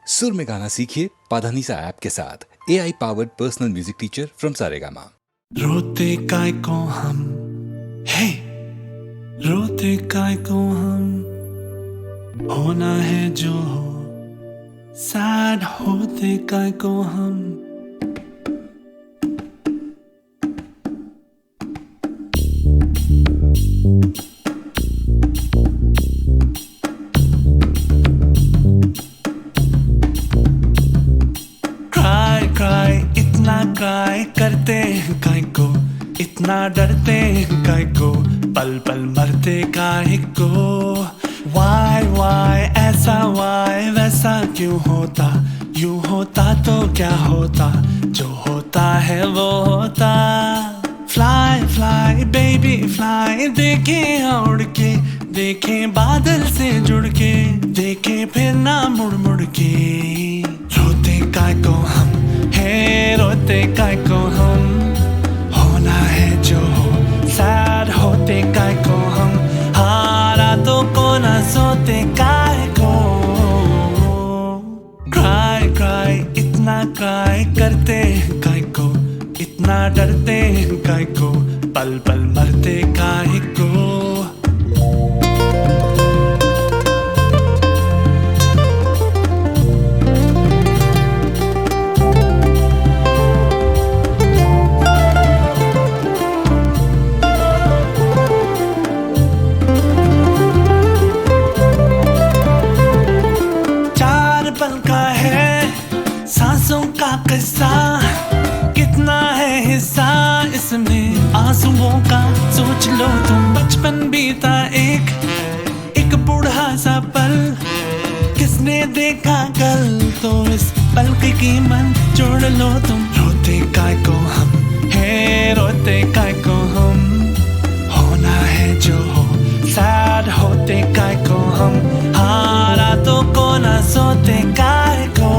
सुर में गाना सीखिए पाधानीसा ऐप के साथ। AI powered personal music teacher from Saregama. रोते काय को हम, हे रोते काय को हम, होना है जो हो, सैड होते काय को हम। क्राई करते हैं काय को, इतना डरते हैं काय को, पल पल मरते काय को। वाई ऐसा वाई वैसा क्यों होता, यूं होता तो क्या होता, जो होता है वो होता। फ्लाई फ्लाई बेबी फ्लाई, देखें उड़ के, देखें बादल से जुड़ के, देखें फिर ना मुड़ मुड़ के। रोते काय को हम, हे रोते काय को हम, होना है जो हो, सैड होते काय को हम, हारा तो को ना सोते काय को। क्राई इतना क्राई करते हैं काय को, इतना डरते हैं काय को, पल पल मरते काय को। सांसों का किस्सा कितना है हिस्सा इसमें आंसुओं का, सोच लो तुम। बचपन बीता एक बूढ़ा सा पल, किसने देखा कल, तो इस पल की कीमत जोड़ लो तुम। रोते काय को हम, हे रोते काय को हम, होना है जो हो, सैड होते काय को हम, हारा तो को ना सोते काय को।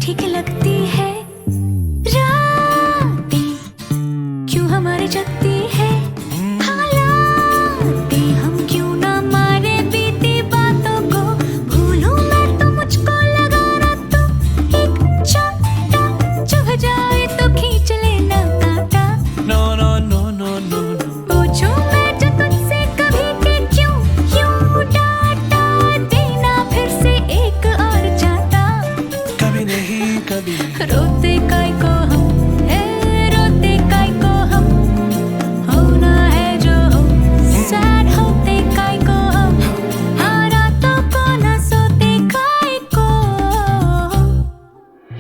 ठीक लगती है रातें, क्यों हमारी जगती है हालातें, हम क्यों ना मारे बीती बातों को। भूलूं मैं तो मुझको लगा ना, तो एक छोटा चुभ जाए तो खींच लेना कांटा। No no no no no no, पूछूं मैं जो तुझसे कभी कि क्यों यूं डांटा देना फिर से एक और चाहता। कभी नहीं कभी। रोते काय को हम, हे रोते काय को हम, होना है जो हो, सैड होते काय को हम, हारा तो को ना सोते काय को।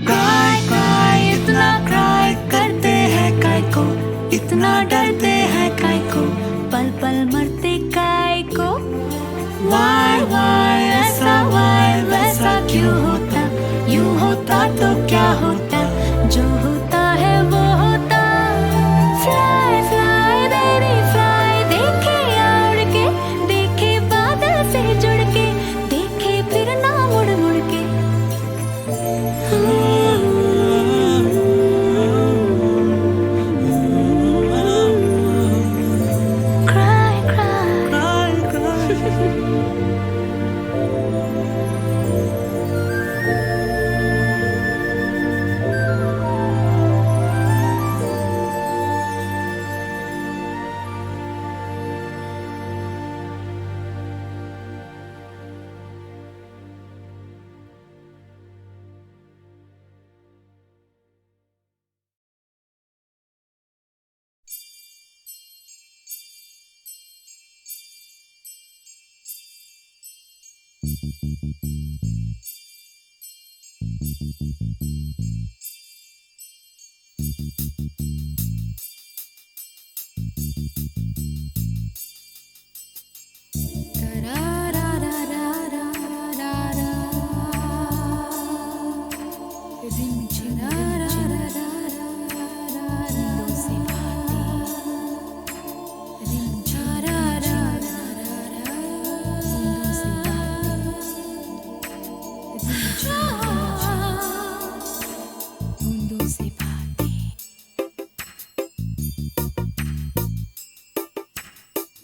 क्राई इतना क्राई करते हैं काय को, इतना डरते हैं काय को, पल पल मरते काय को। वाई ऐसा वाई वैसा क्यों होता, यूं होता तो क्या होता, जो होता है वो होता। फ्लाई फ्लाई बेबी फ्लाई, देखे उड़ के, देखे बादल से जुड़ के, देखे फिर ना मुड़ मुड़ के। क्राई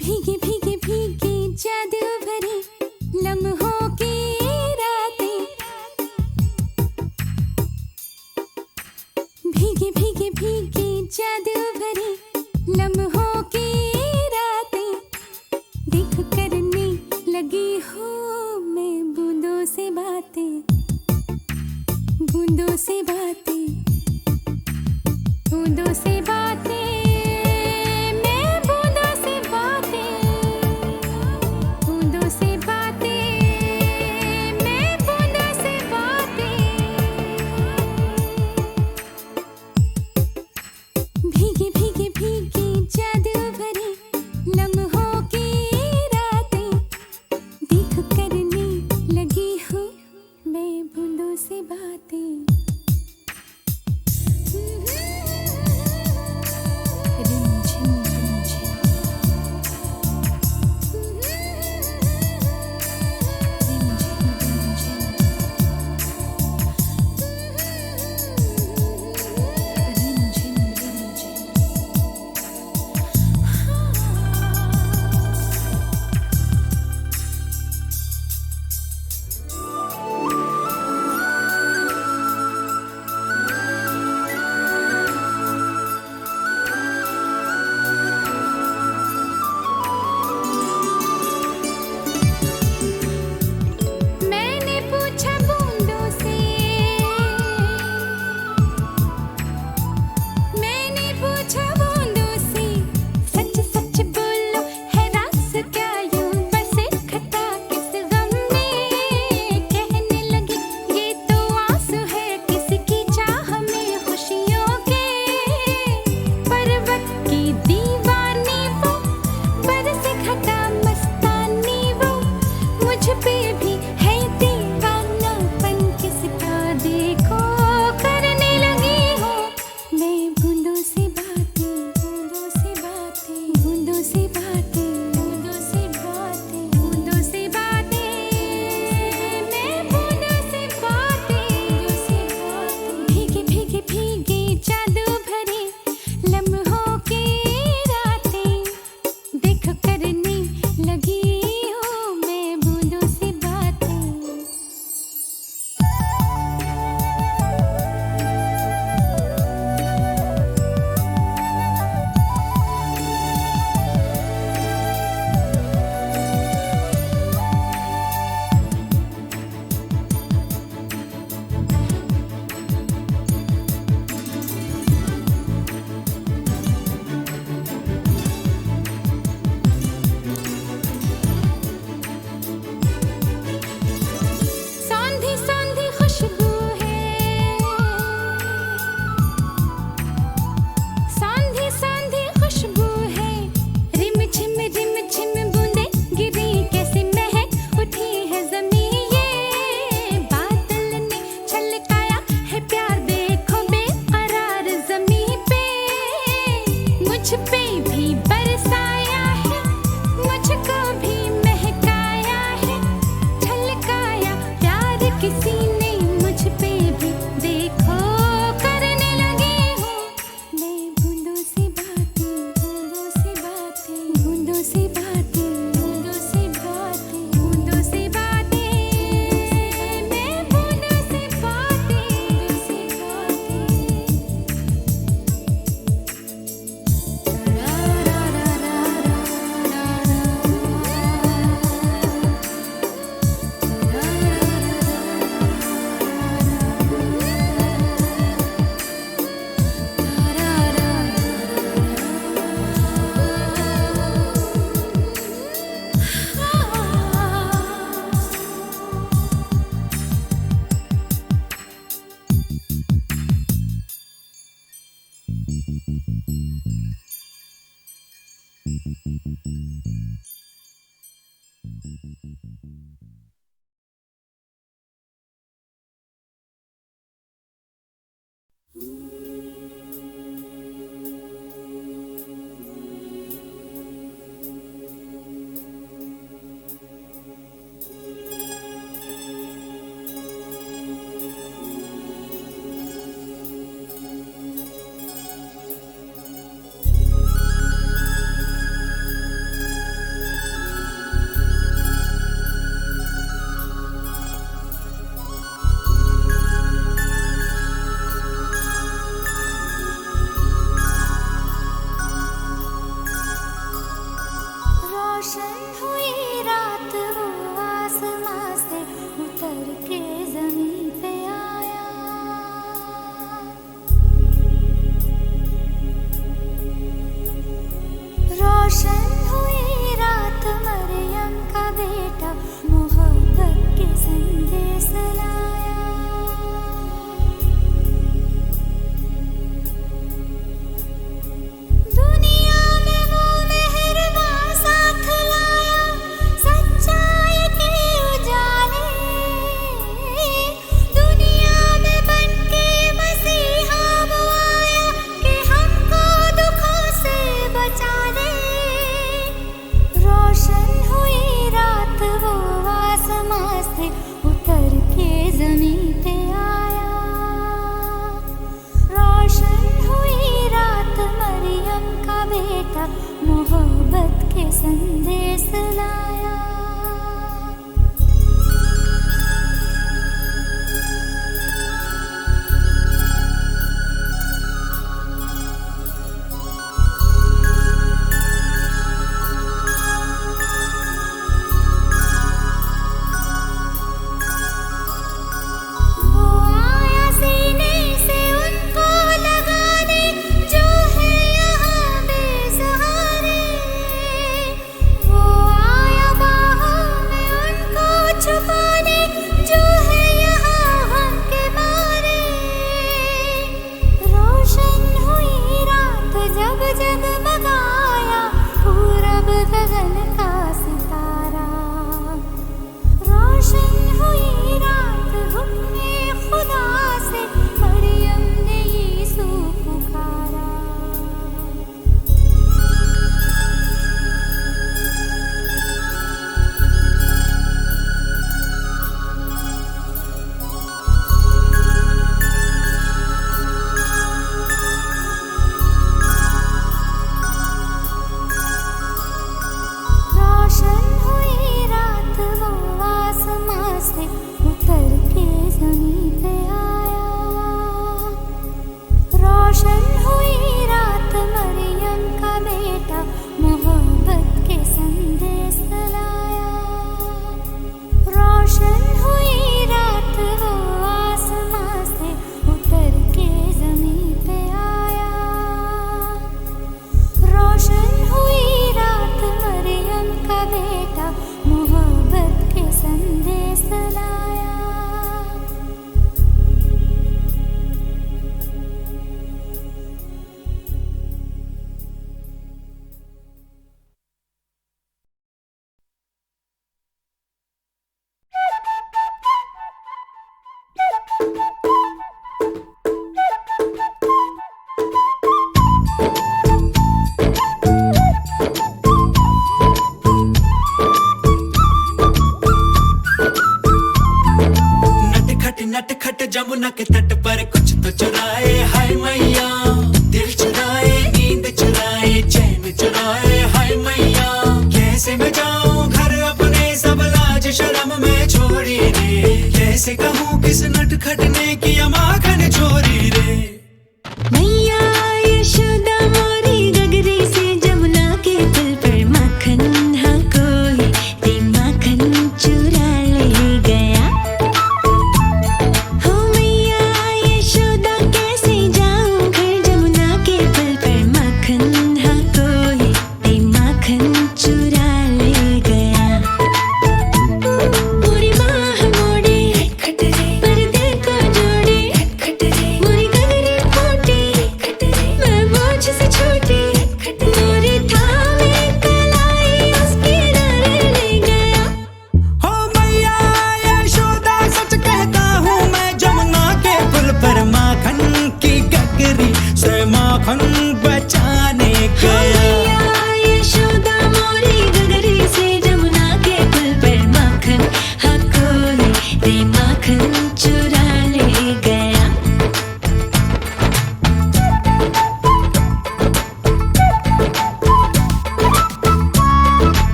भीगे भीगे भीगे जादू भरी लम्हों की रातें, भीगे भीगे भीगे जादू भरी लम्हों की रातें, देख करने लगी हूँ मैं बूंदों से बातें, बूंदों से बातें, बूंदों से बातें। भीगे भीगे भीगे जादू भरी लम्हों की रातें, देख करने लगी हूँ मैं बूंदों से बातें। रिमझिम रिमझिम,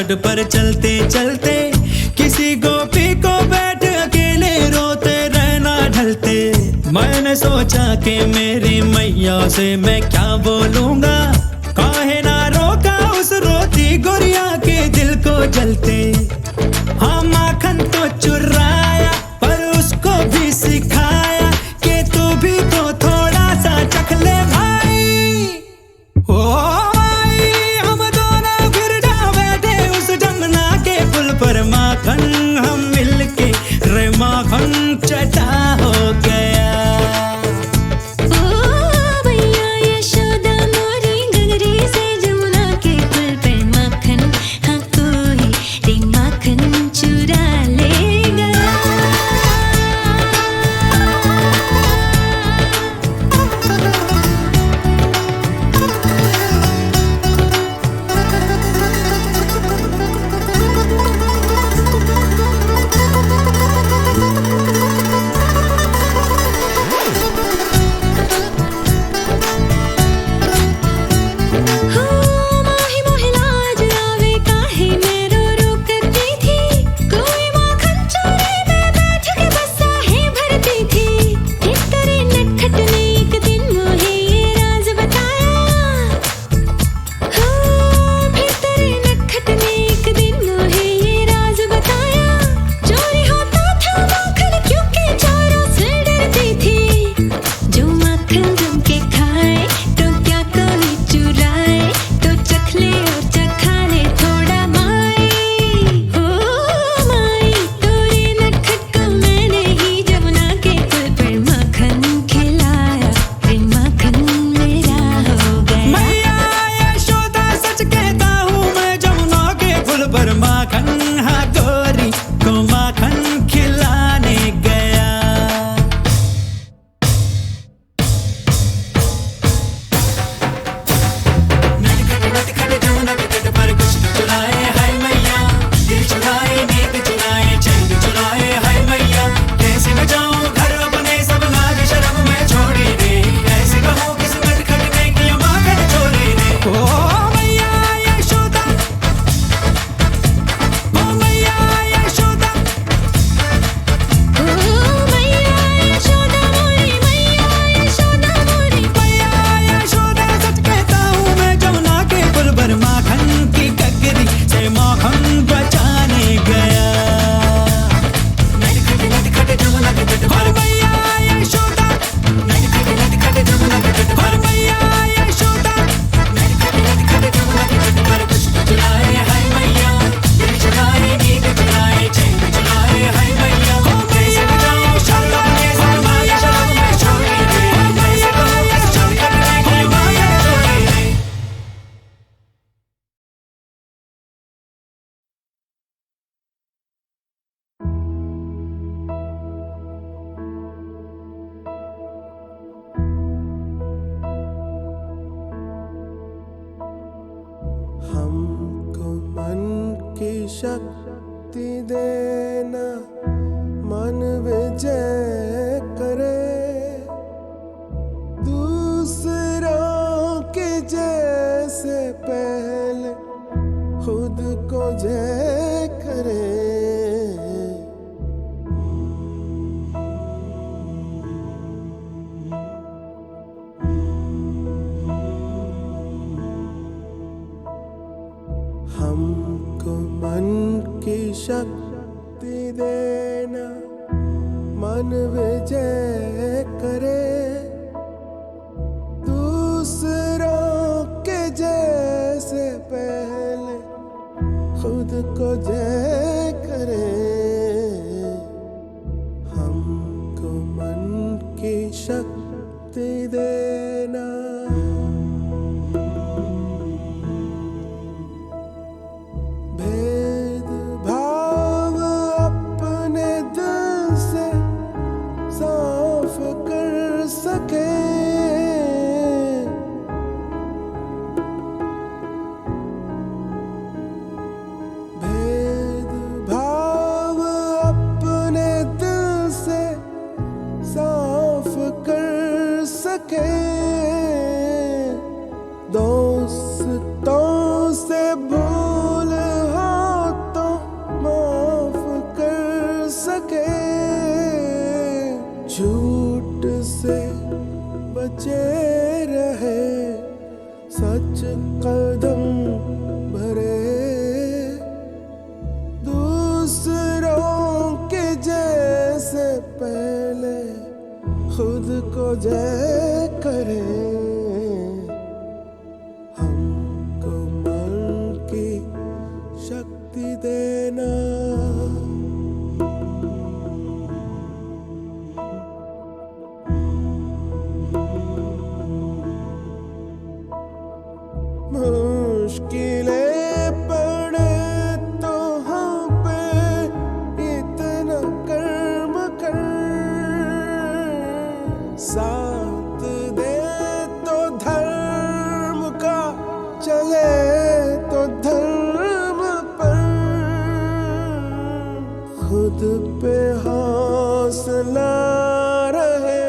तट पर चलते चलते किसी गोपी को बैठ अकेले रोते रहना ढलते। मैंने सोचा कि मेरी मैया से मैं क्या बोलूंगा, काहे ना रोका उस रोती गुड़िया के दिल को जलते। हाँ माखन तो चुराया पर उसको भी सिखाया कि तू भी तो थोड़ा सा चख ले भाई। ओ भाई हम दोनों फिर जा बैठे उस जमुना के पुल पर, माखन हम मिलके रे माखन चटा हो गया। हमको मन की शक्ति देना, मन विजय करे, दूसरों के जैसे पहले खुद को जय करे। हमको मन की शक्ति देना, मन विजय करे, दूसरों के जैसे पहले खुद को जय करे। हमको मन की शक्ति देना। भेदभाव अपने दिल से साफ कर सके, दोस्तों से भूल हाँ बचे रहे, सच कदम भरे, दूसरों के जैसे पहले खुद को जय करे। हमको मन की शक्ति देना, मुश्किलें पड़े तो हम पे इतना कर्म कर, साथ दे तो धर्म का, चले तो धर्म पर, खुद पे हौसला रहे,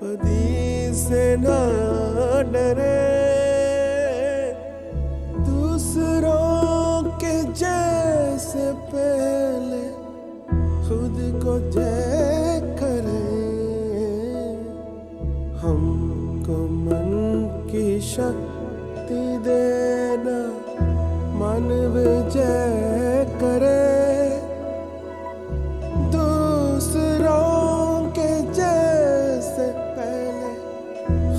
बदी से ना डरे, दूसरों के जैसे पहले खुद को जय करे। हमको मन की शक्ति देना, मन विजय करे, दूसरों के जैसे पहले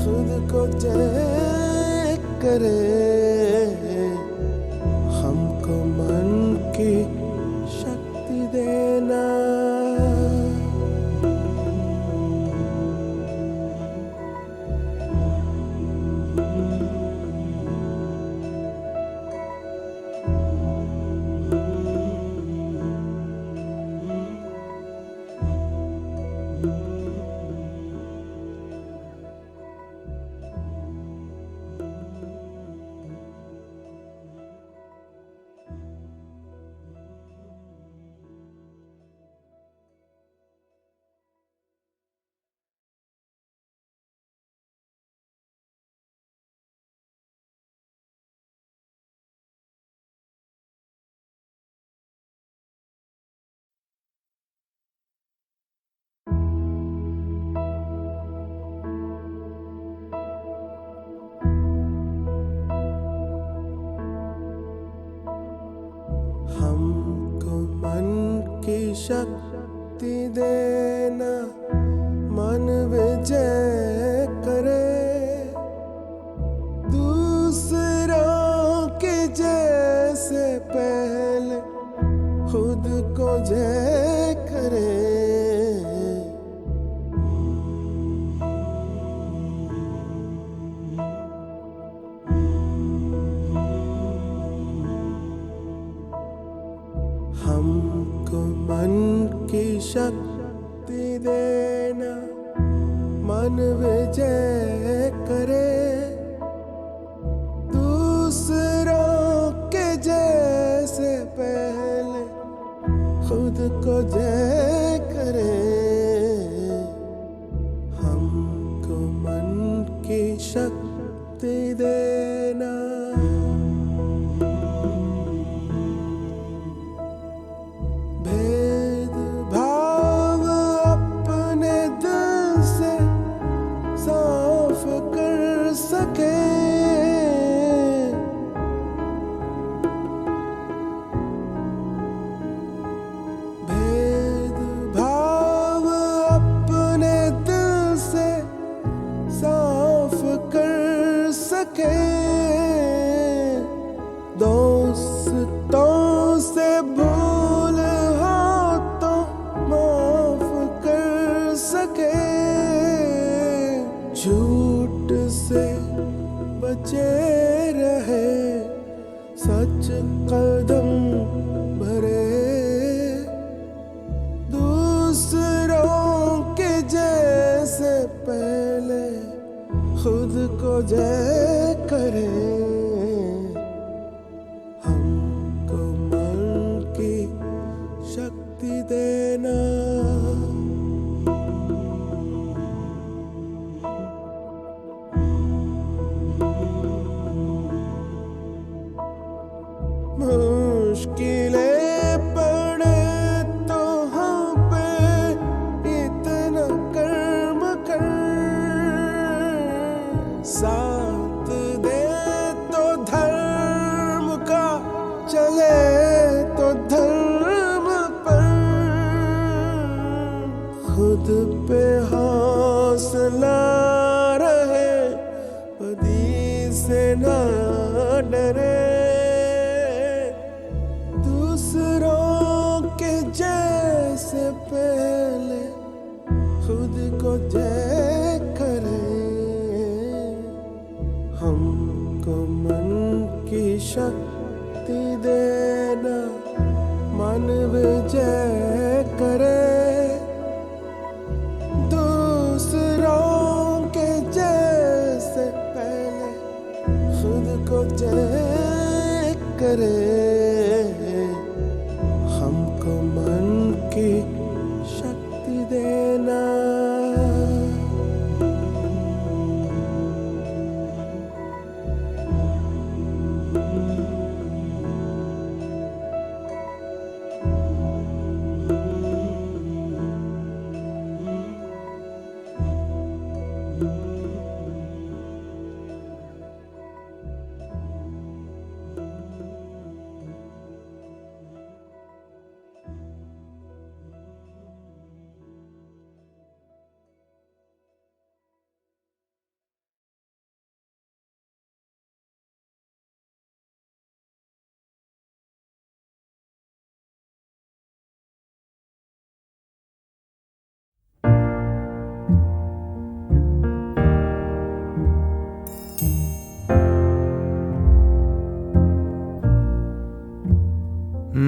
खुद को जय करे। हमको मन की शक्ति देना। हमको मन की शक्ति देना, मन विजय करे, दूसरों के जैसे पहले खुद को जय करे। हमको मन की शक्ति देना, मन विजय करे, दूसरों के जैसे पहले खुद को जय करे। हमको मन की शक्ति देना। भेदभाव अपने दिल से साफ कर सके, भेदभाव अपने दिल से साफ कर सके, दोस्तों से भूल हो तो माफ कर सके, झूठ से बचे रहे, सच कदम भरे, दूसरों के जैसे पहले खुद को जय करे। हमको मन की शक्ति देना। मुश्किलें पड़े तो हम पे इतना कर्म कर, साथ दे तो धर्म का, चले तो धर्म पर, खुद पे हौसला रहे, बदी से ना डरे, दूसरों के जैसे पहले खुद को जय करे, हमको मन की शक्ति देना, मन विजय करे, दूसरों के जैसे पहले खुद को जय करे, हमको मन की शक्ति देना।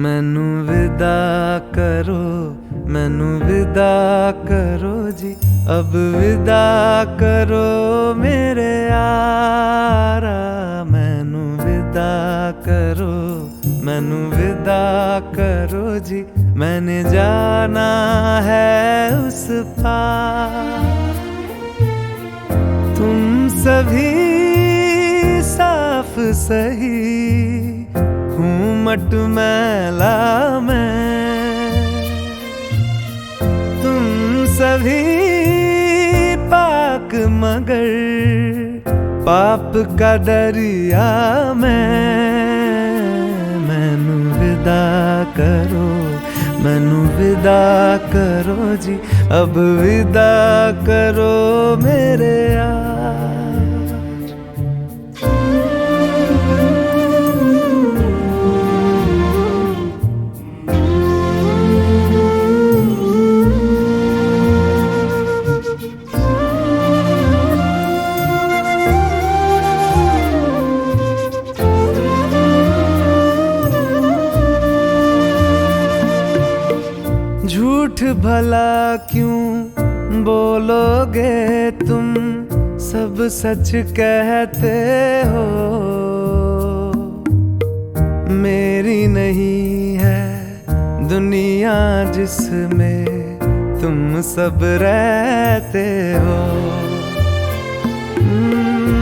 मैनू विदा करो, मैनू विदा करो जी, अब विदा करो मेरे यारा, मैनू विदा करो, मैनू विदा करो जी, मैंने जाना है उस पार। तुम सभी साफ सही, हूँ मट मैला मैं, तुम सभी पाक मगर पाप का दरिया मैं। मैनू विदा करो, मैनू विदा करो जी, अब विदा करो मेरे यार। झूठ भला क्यों बोलोगे तुम, सब सच कहते हो। मेरी नहीं है दुनिया जिसमें तुम सब रहते हो।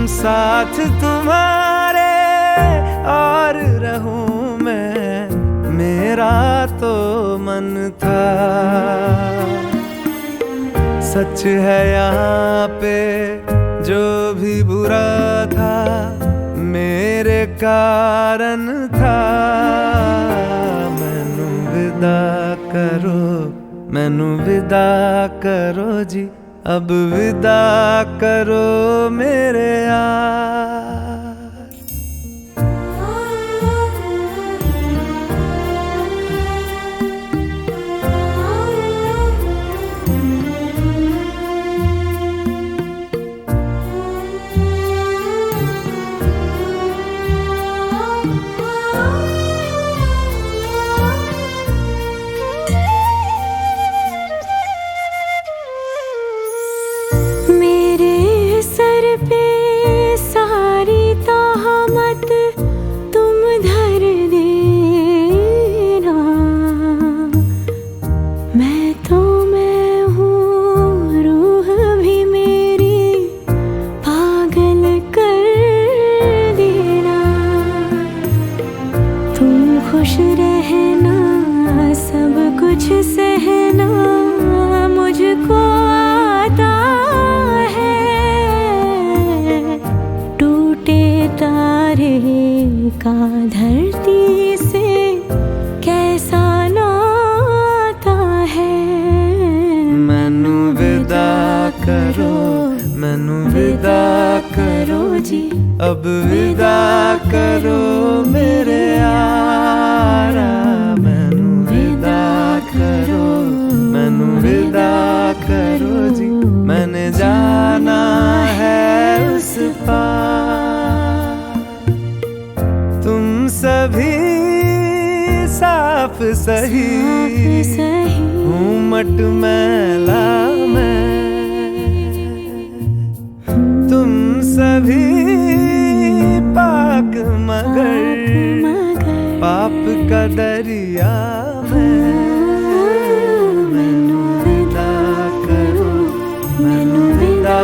साथ तुम्हारे और रहूं मैं, मेरा तो मन था। सच है यहाँ पे जो भी बुरा था, मेरे कारण था। मैनू विदा करो, मैनू विदा करो जी, अब विदा करो मेरे यार। मेरे सर पे विदा करो जी, अब विदा करो मेरे यारा। मैनू विदा करो, मैनू विदा करो जी, मैंने जाना है उस पार। तुम सभी साफ सही, हूँ मट मैला मैं। तुम सभी पाक मगर पाप का दरिया मैं। मैनू विदा करो, मैनू विदा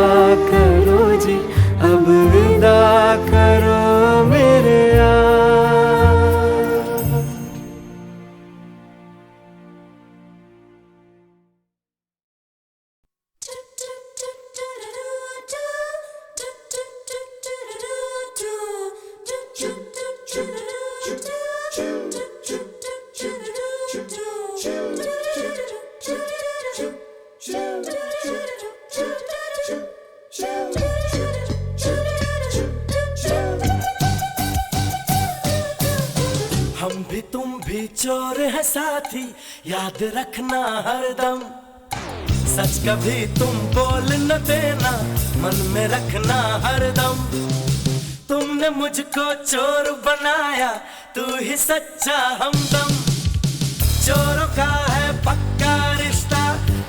करो जी, अब विदा करो मेरे यार। हम भी तुम भी चोर है साथी, याद रखना हरदम। सच कभी तुम बोल न देना, मन में रखना हरदम। तुमने मुझको चोर बनाया, तू ही सच्चा हमदम। चोरों का है पक्का रिश्ता,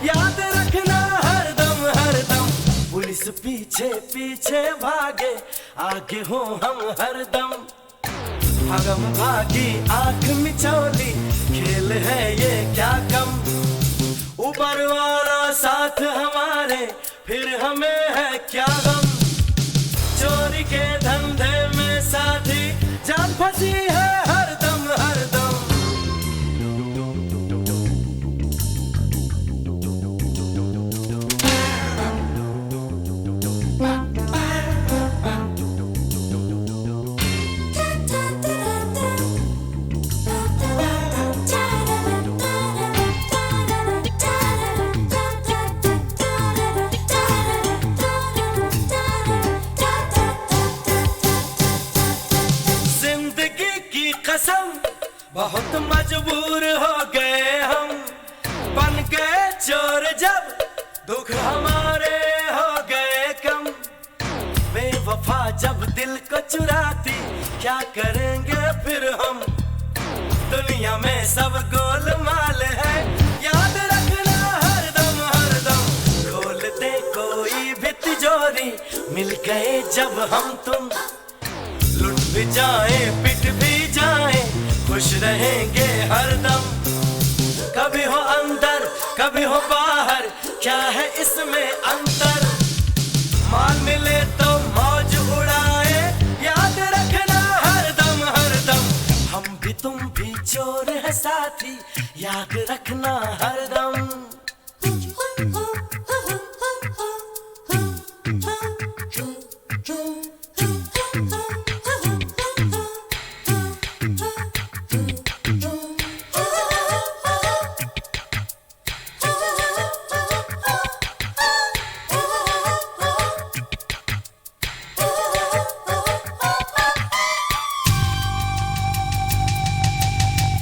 याद रखना हरदम हरदम। पुलिस पीछे पीछे भागे, आगे हो हम हरदम। भागम भागी आंख मिचौली, खेल है ये क्या कम। ऊपर वाला साथ हमारे, फिर हमें है क्या गम। चोरी के धंधे में साथी, जान फंसी है हरदम हरदम। बहुत मजबूर हो गए हम, बन गए चोर जब दुख हमारे हो गए कम। बेवफा जब दिल को चुराती, क्या करेंगे फिर हम। दुनिया में सब गोलमाल है, याद रखना हरदम हरदम। खोल दे कोई भी तिजोरी, मिल गए जब हम तुम। लुट भी जाए पिट भी जाए, खुश रहेंगे हरदम। कभी हो अंदर कभी हो बाहर, क्या है इसमें अंतर। मान मिले तो मौज उड़ाए, याद रखना हरदम हरदम। हम भी तुम भी चोर है साथी, याद रखना हरदम।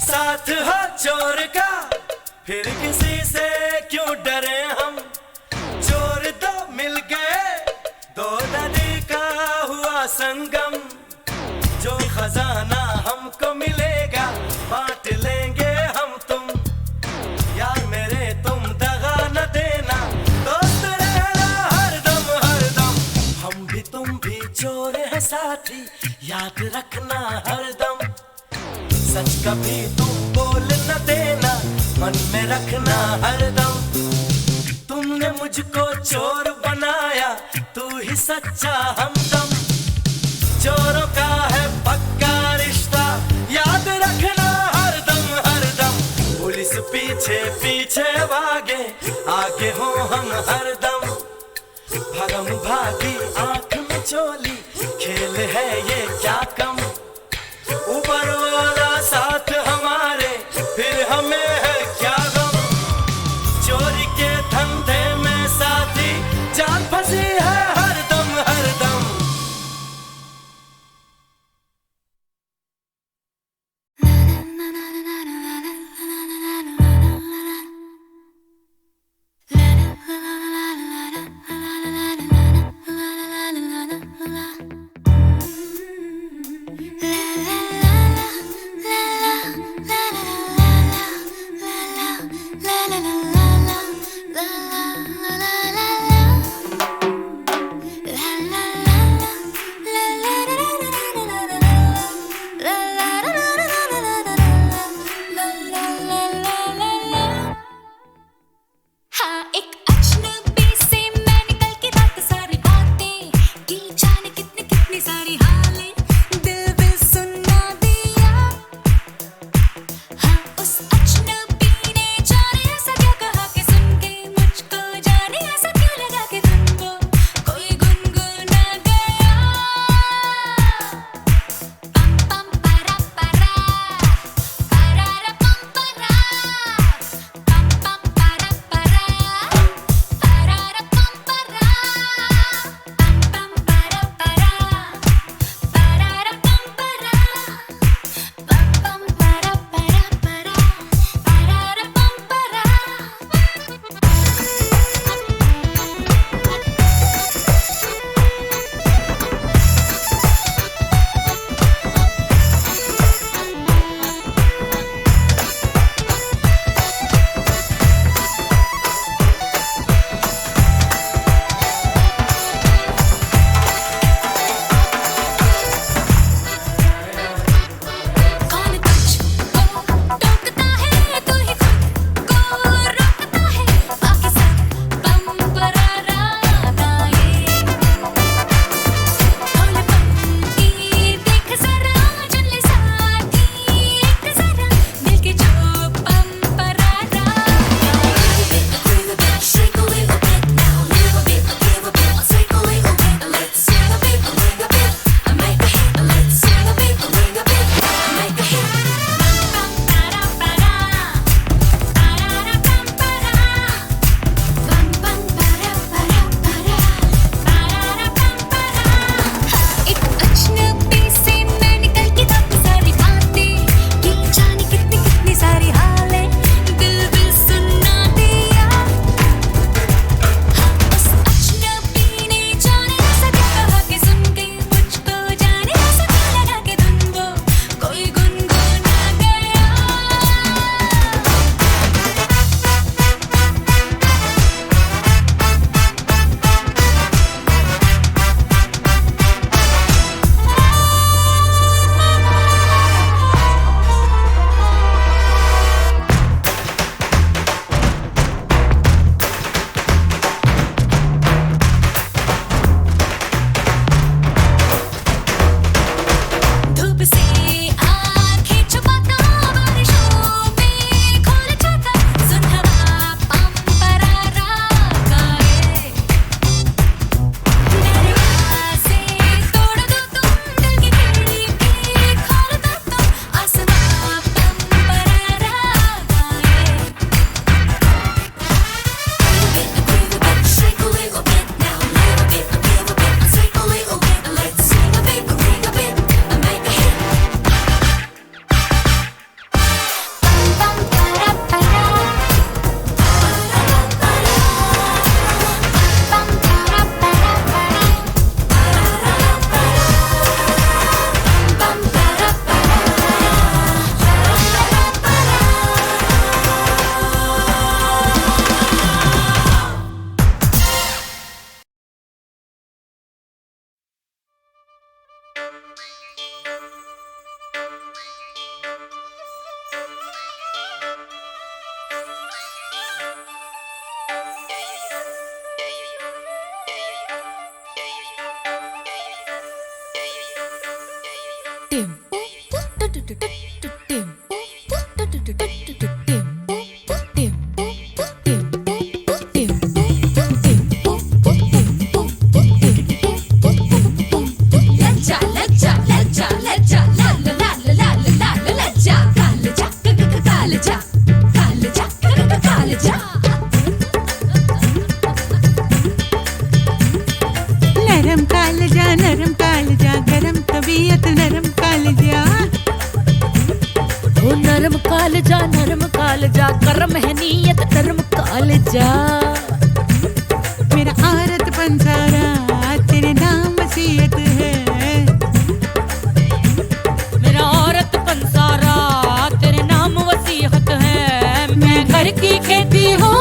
साथ हो चोर का, फिर किसी से क्यों डरे हम। चोर दो मिल गए, दो नदी का हुआ संगम। जो खजाना हमको मिलेगा, बांट लेंगे हम तुम। यार मेरे तुम दगा न देना, दोस्त रहना हरदम हरदम। हम भी तुम भी चोर है साथी, याद रखना हरदम। सच कभी तुम बोल न देना, मन में रखना हरदम। तुमने मुझको चोर बनाया, तू ही सच्चा हमदम। चोरों का है पक्का रिश्ता, याद रखना हरदम हरदम। पुलिस पीछे पीछे भागे, आगे हो हम हरदम। भगम भागी आंख में चोली, खेल है ये क्या कम। ऊपर वाला साथ हमारे, फिर हमें है क्या गम। चोरी के धंधे में साथी, जान फंसी है हरदम लज्जा लज्जा लज्जा लज्जा लाल लाल लाल लाल लज्जा कालजा कालजा कालजा कालजा नरम कालजा गरम तबीयत नरम कालजा ओ नरम कालजा गरम है नीयत नरम कालजा मेरा औरत पंसारा तेरे नाम वसीयत है मेरा औरत पंसारा तेरे नाम वसीयत है मैं घर की खेती हूँ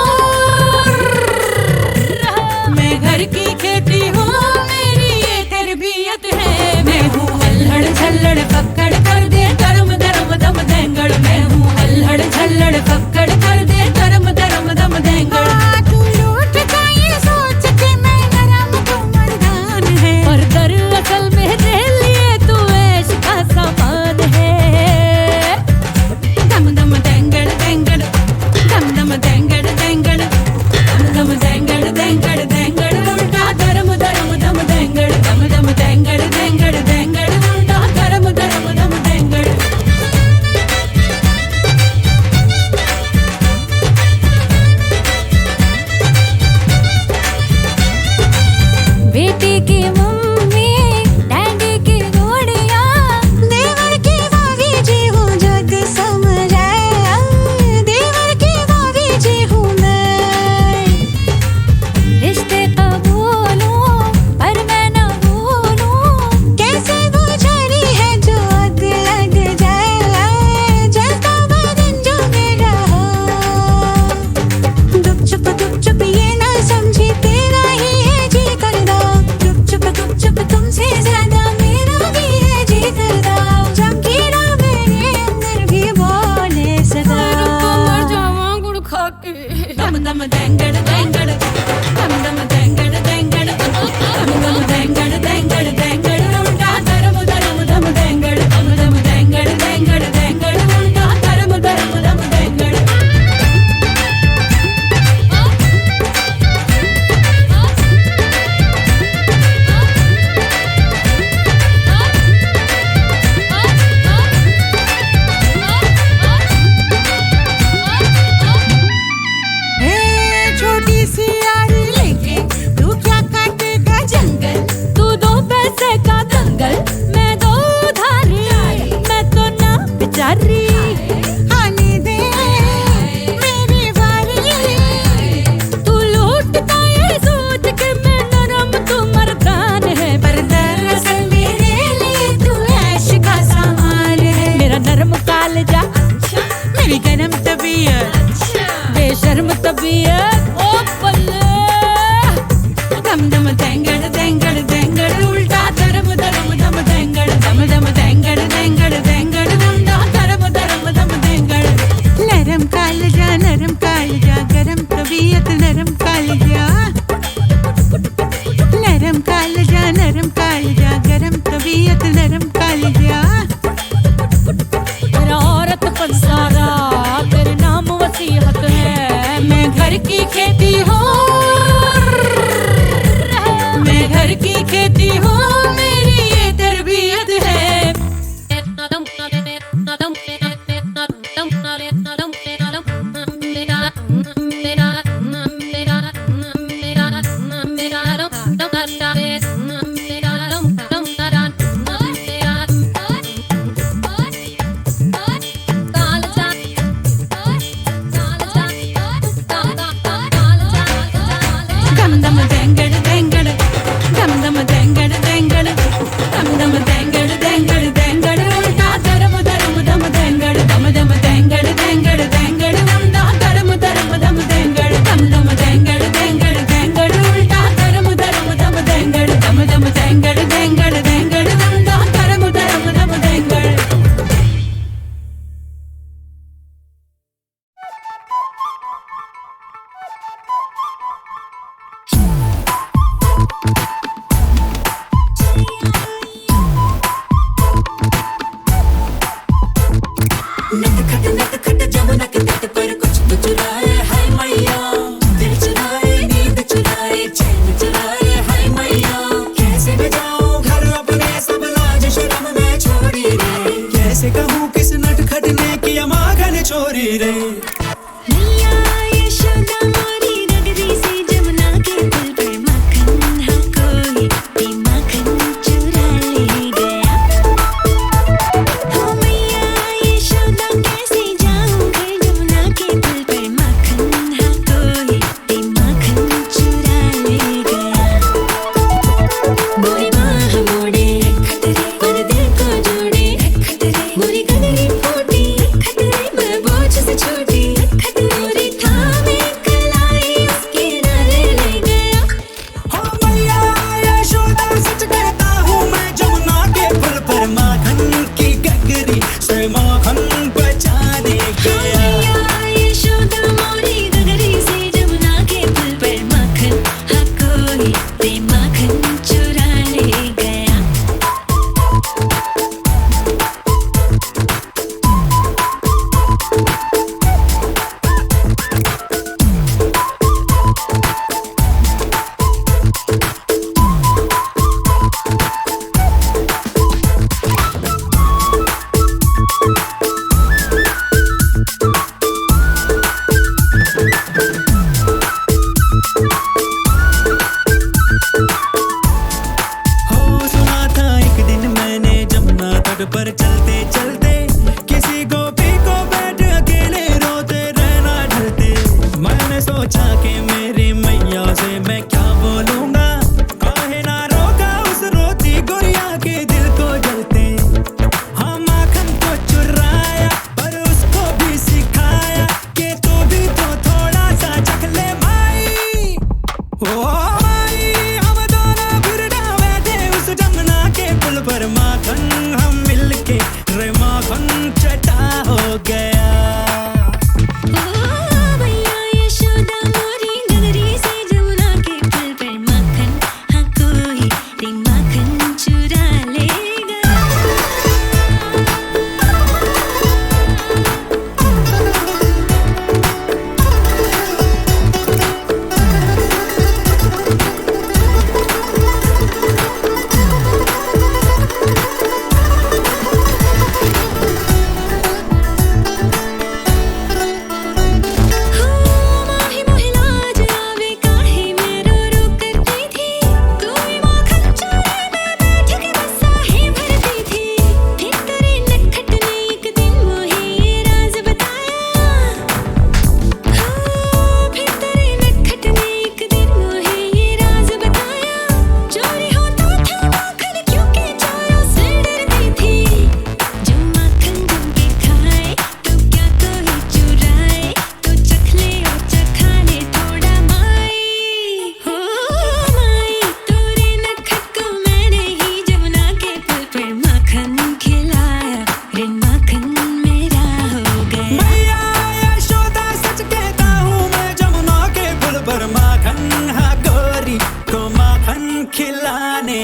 मैं घर की खेती हूँ मेरी ये तरबियत है मैं हूँ अल्हड़ झल्लड़ पकड़ कर दे गरम गरम दम देंगड़ मैं हूँ अल्हड़ झल्लड़ पकड़ कर दे गरम गरम दम देंगड़ तू लूट का ये सोच के मैं नरम तू मर्दान है पर दरअसल मेरे लिए तू ऐश का सामान है दम दम देंगड़ देंगड़ दम दम देंगड़ देंगड़ दम दम देंगड़ देंगड़ देंगड़ उल्टा गरम गरम दम देंगड़ दम दम देंगड़ देंगड़ देंगड़ उल्टा गरम गरम दम देंगड़ बेटी की मम्मी डैडी की घोड़ियाँ देवर की भाभी जी हूँ जग समझाया देवर की भाभी जी हूँ मैं रिश्ते कबूलूं पर मैं न भूलूं कैसे बुझारी है जो अग लग जाए जैसा बदन जो मेरा हो गुप चुप ये ना समझी तेरा ही है जी करदा गुप चुप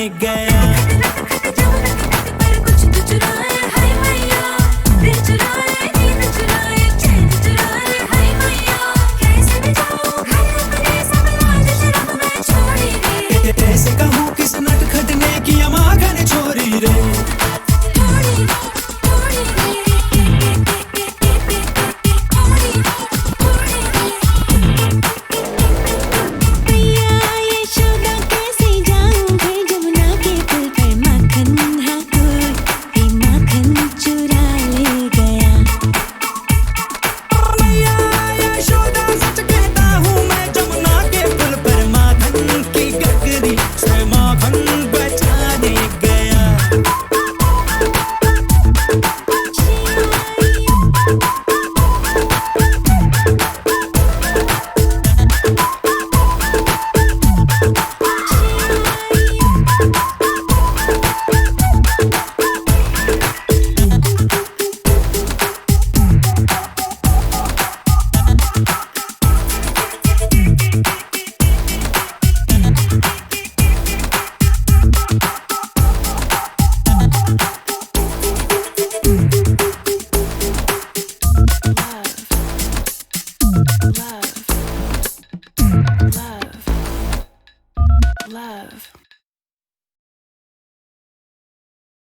गए